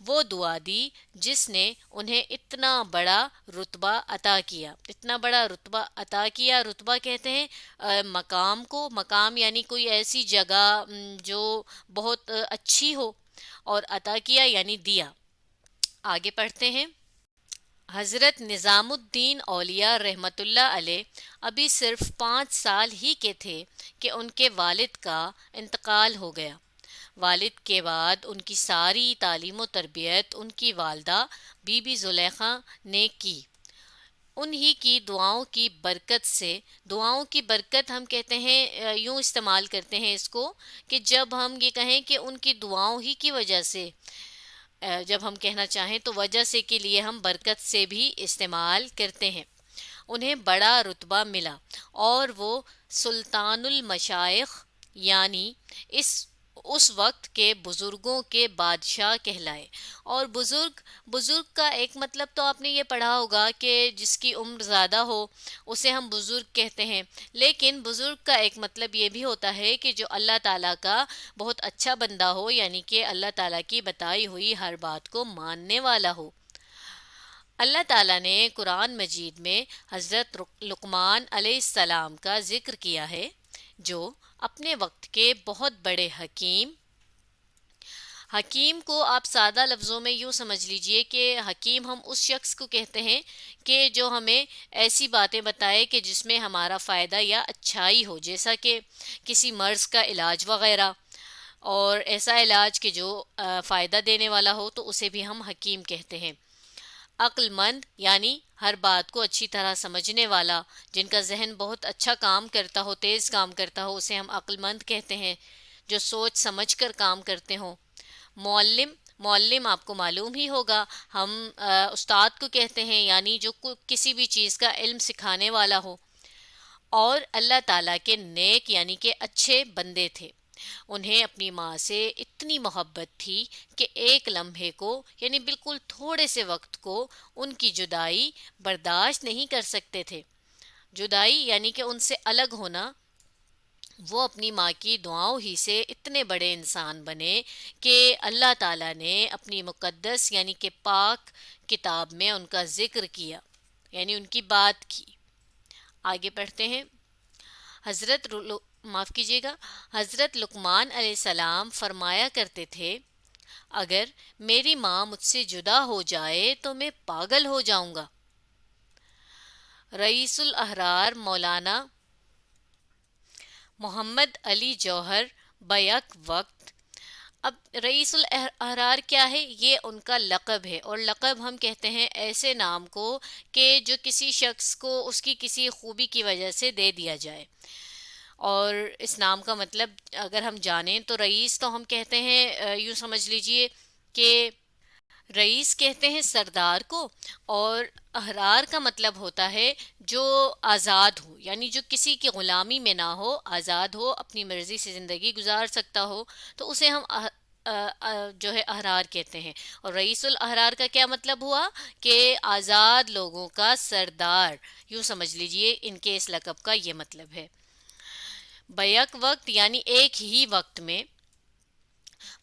وہ دعا دی جس نے انہیں اتنا بڑا رتبہ عطا کیا، اتنا بڑا رتبہ عطا کیا۔ رتبہ کہتے ہیں مقام کو، مقام یعنی کوئی ایسی جگہ جو بہت اچھی ہو، اور عطا کیا یعنی دیا۔ آگے پڑھتے ہیں۔ حضرت نظام الدین اولیاء رحمۃ اللہ علیہ ابھی صرف 5 سال ہی کے تھے کہ ان کے والد کا انتقال ہو گیا۔ والد کے بعد ان کی ساری تعلیم و تربیت ان کی والدہ بی بی زلیخا نے کی۔ انہی کی دعاؤں کی برکت سے، دعاؤں کی برکت ہم کہتے ہیں یوں استعمال کرتے ہیں اس کو، کہ جب ہم یہ کہیں کہ ان کی دعاؤں ہی کی وجہ سے، جب ہم کہنا چاہیں تو وجہ سے کے لیے ہم برکت سے بھی استعمال کرتے ہیں، انہیں بڑا رتبہ ملا اور وہ سلطان المشائخ یعنی اس وقت کے بزرگوں کے بادشاہ کہلائے۔ اور بزرگ کا ایک مطلب تو آپ نے یہ پڑھا ہوگا کہ جس کی عمر زیادہ ہو اسے ہم بزرگ کہتے ہیں، لیکن بزرگ کا ایک مطلب یہ بھی ہوتا ہے کہ جو اللہ تعالیٰ کا بہت اچھا بندہ ہو، یعنی کہ اللہ تعالیٰ کی بتائی ہوئی ہر بات کو ماننے والا ہو۔ اللہ تعالیٰ نے قرآن مجید میں حضرت لقمان علیہ السلام کا ذکر کیا ہے، جو اپنے وقت کے بہت بڑے حکیم کو آپ سادہ لفظوں میں یوں سمجھ لیجئے کہ حکیم ہم اس شخص کو کہتے ہیں کہ جو ہمیں ایسی باتیں بتائے کہ جس میں ہمارا فائدہ یا اچھائی ہو، جیسا کہ کسی مرض کا علاج وغیرہ، اور ایسا علاج کہ جو فائدہ دینے والا ہو تو اسے بھی ہم حکیم کہتے ہیں۔ عقل مند یعنی ہر بات کو اچھی طرح سمجھنے والا، جن کا ذہن بہت اچھا کام کرتا ہو، تیز کام کرتا ہو، اسے ہم عقل مند کہتے ہیں، جو سوچ سمجھ کر کام کرتے ہوں۔ معلم آپ کو معلوم ہی ہوگا، ہم استاد کو کہتے ہیں، یعنی جو کسی بھی چیز کا علم سکھانے والا ہو۔ اور اللہ تعالیٰ کے نیک یعنی کہ اچھے بندے تھے، انہیں اپنی ماں سے اتنی محبت تھی کہ ایک لمحے کو یعنی بالکل تھوڑے سے وقت کو ان کی جدائی برداشت نہیں کر سکتے تھے۔ جدائی یعنی کہ ان سے الگ ہونا۔ وہ اپنی ماں کی دعاؤں ہی سے اتنے بڑے انسان بنے کہ اللہ تعالیٰ نے اپنی مقدس یعنی کہ پاک کتاب میں ان کا ذکر کیا، یعنی ان کی بات کی۔ آگے پڑھتے ہیں۔ معاف کیجیے گا، حضرت لقمان علیہ السلام فرمایا کرتے تھے، اگر میری ماں مجھ سے جدا ہو جائے تو میں پاگل ہو جاؤں گا۔ رئیس الاحرار مولانا محمد علی جوہر بیک وقت۔ اب رئیس الاحرار کیا ہے؟ یہ ان کا لقب ہے، اور لقب ہم کہتے ہیں ایسے نام کو کہ جو کسی شخص کو اس کی کسی خوبی کی وجہ سے دے دیا جائے۔ اور اس نام کا مطلب اگر ہم جانیں تو رئیس تو ہم کہتے ہیں یوں سمجھ لیجئے کہ رئیس کہتے ہیں سردار کو، اور احرار کا مطلب ہوتا ہے جو آزاد ہو، یعنی جو کسی کی غلامی میں نہ ہو، آزاد ہو، اپنی مرضی سے زندگی گزار سکتا ہو، تو اسے ہم جو ہے احرار کہتے ہیں۔ اور رئیس الاحرار کا کیا مطلب ہوا؟ کہ آزاد لوگوں کا سردار، یوں سمجھ لیجئے ان کے اس لقب کا یہ مطلب ہے۔ بیک وقت یعنی ایک ہی وقت میں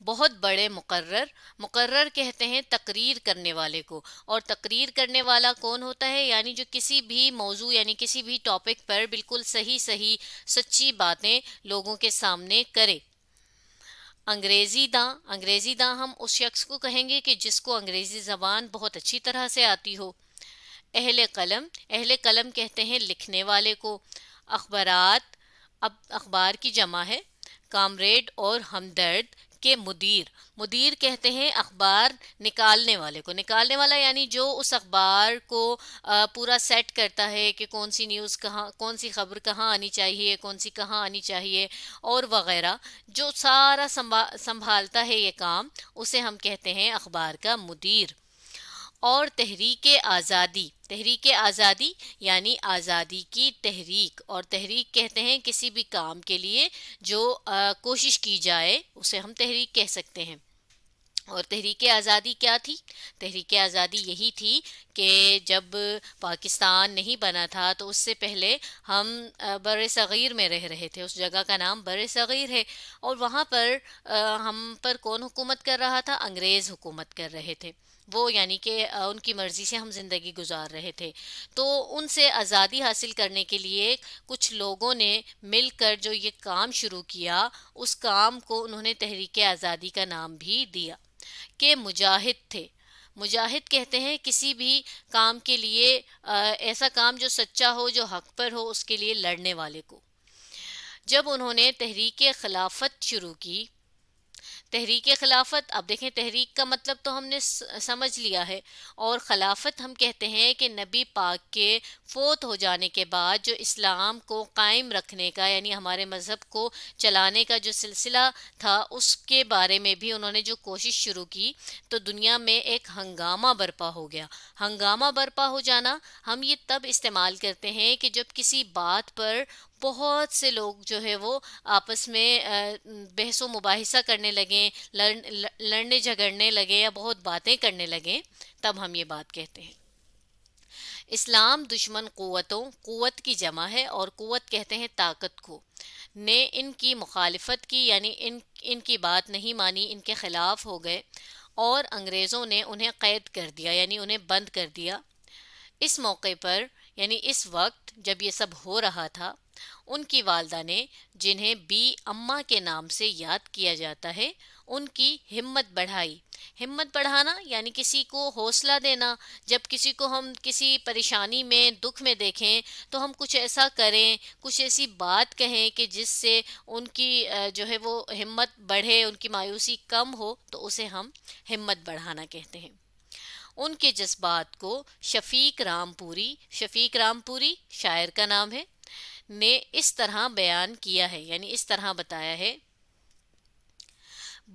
بہت بڑے مقرر کہتے ہیں تقریر کرنے والے کو، اور تقریر کرنے والا کون ہوتا ہے؟ یعنی جو کسی بھی موضوع یعنی کسی بھی ٹاپک پر بالکل صحیح سچی باتیں لوگوں کے سامنے کرے۔ انگریزی داں ہم اس شخص کو کہیں گے کہ جس کو انگریزی زبان بہت اچھی طرح سے آتی ہو۔ اہل قلم کہتے ہیں لکھنے والے کو۔ اب اخبار کی جمع ہے۔ کامریڈ اور ہمدرد کے مدیر کہتے ہیں اخبار نکالنے والے کو۔ نکالنے والا یعنی جو اس اخبار کو پورا سیٹ کرتا ہے کہ کون سی نیوز کہاں، کون سی خبر کہاں آنی چاہیے، کون سی کہاں آنی چاہیے، اور وغیرہ، جو سارا سنبھالتا ہے یہ کام، اسے ہم کہتے ہیں اخبار کا مدیر۔ اور تحریک آزادی یعنی آزادی کی تحریک، اور تحریک کہتے ہیں کسی بھی کام کے لیے جو کوشش کی جائے اسے ہم تحریک کہہ سکتے ہیں۔ اور تحریک آزادی کیا تھی؟ تحریک آزادی یہی تھی کہ جب پاکستان نہیں بنا تھا تو اس سے پہلے ہم بر صغیر میں رہ رہے تھے، اس جگہ کا نام بر صغیر ہے، اور وہاں پر ہم پر کون حکومت کر رہا تھا؟ انگریز حکومت کر رہے تھے وہ، یعنی کہ ان کی مرضی سے ہم زندگی گزار رہے تھے۔ تو ان سے آزادی حاصل کرنے کے لیے کچھ لوگوں نے مل کر جو یہ کام شروع کیا، اس کام کو انہوں نے تحریک آزادی کا نام بھی دیا، کہ مجاہد تھے۔ مجاہد کہتے ہیں کسی بھی کام کے لیے، ایسا کام جو سچا ہو، جو حق پر ہو، اس کے لیے لڑنے والے کو۔ جب انہوں نے تحریک خلافت شروع کی، تحریک خلافت، اب دیکھیں تحریک کا مطلب تو ہم نے سمجھ لیا ہے، اور خلافت ہم کہتے ہیں کہ نبی پاک کے فوت ہو جانے کے بعد جو اسلام کو قائم رکھنے کا، یعنی ہمارے مذہب کو چلانے کا جو سلسلہ تھا، اس کے بارے میں بھی انہوں نے جو کوشش شروع کی، تو دنیا میں ایک ہنگامہ برپا ہو گیا۔ ہنگامہ برپا ہو جانا ہم یہ تب استعمال کرتے ہیں کہ جب کسی بات پر بہت سے لوگ جو ہے وہ آپس میں بحث و مباحثہ کرنے لگیں، لڑنے جھگڑنے لگے، یا بہت باتیں کرنے لگیں، تب ہم یہ بات کہتے ہیں۔ اسلام دشمن قوتوں، قوت کی جمع ہے، اور قوت کہتے ہیں طاقت کو، نے ان کی مخالفت کی، یعنی ان کی بات نہیں مانی، ان کے خلاف ہو گئے، اور انگریزوں نے انہیں قید کر دیا، یعنی انہیں بند کر دیا۔ اس موقع پر، یعنی اس وقت جب یہ سب ہو رہا تھا، ان کی والدہ نے، جنہیں بی اماں کے نام سے یاد کیا جاتا ہے، ان کی ہمت بڑھائی۔ ہمت بڑھانا یعنی کسی کو حوصلہ دینا، جب کسی کو ہم کسی پریشانی میں، دکھ میں دیکھیں تو ہم کچھ ایسا کریں، کچھ ایسی بات کہیں کہ جس سے ان کی جو ہے وہ ہمت بڑھے، ان کی مایوسی کم ہو، تو اسے ہم ہمت بڑھانا کہتے ہیں۔ ان کے جذبات کو شفیق رام پوری شاعر کا نام ہے، نے اس طرح بیان کیا ہے، یعنی اس طرح بتایا ہے: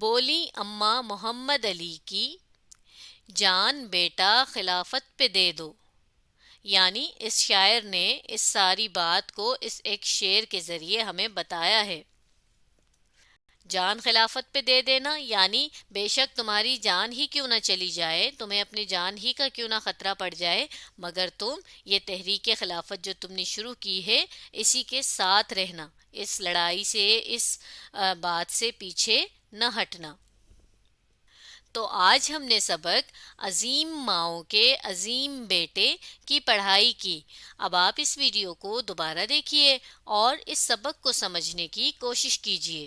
بولی اماں محمد علی کی، جان بیٹا خلافت پہ دے دو۔ یعنی اس شاعر نے اس ساری بات کو اس ایک شعر کے ذریعے ہمیں بتایا ہے۔ جان خلافت پہ دے دینا، یعنی بے شک تمہاری جان ہی کیوں نہ چلی جائے، تمہیں اپنی جان ہی کا کیوں نہ خطرہ پڑ جائے، مگر تم یہ تحریک خلافت جو تم نے شروع کی ہے، اسی کے ساتھ رہنا، اس لڑائی سے، اس بات سے پیچھے نہ ہٹنا۔ تو آج ہم نے سبق عظیم ماؤں کے عظیم بیٹے کی پڑھائی کی۔ اب آپ اس ویڈیو کو دوبارہ دیکھیے اور اس سبق کو سمجھنے کی کوشش کیجیے۔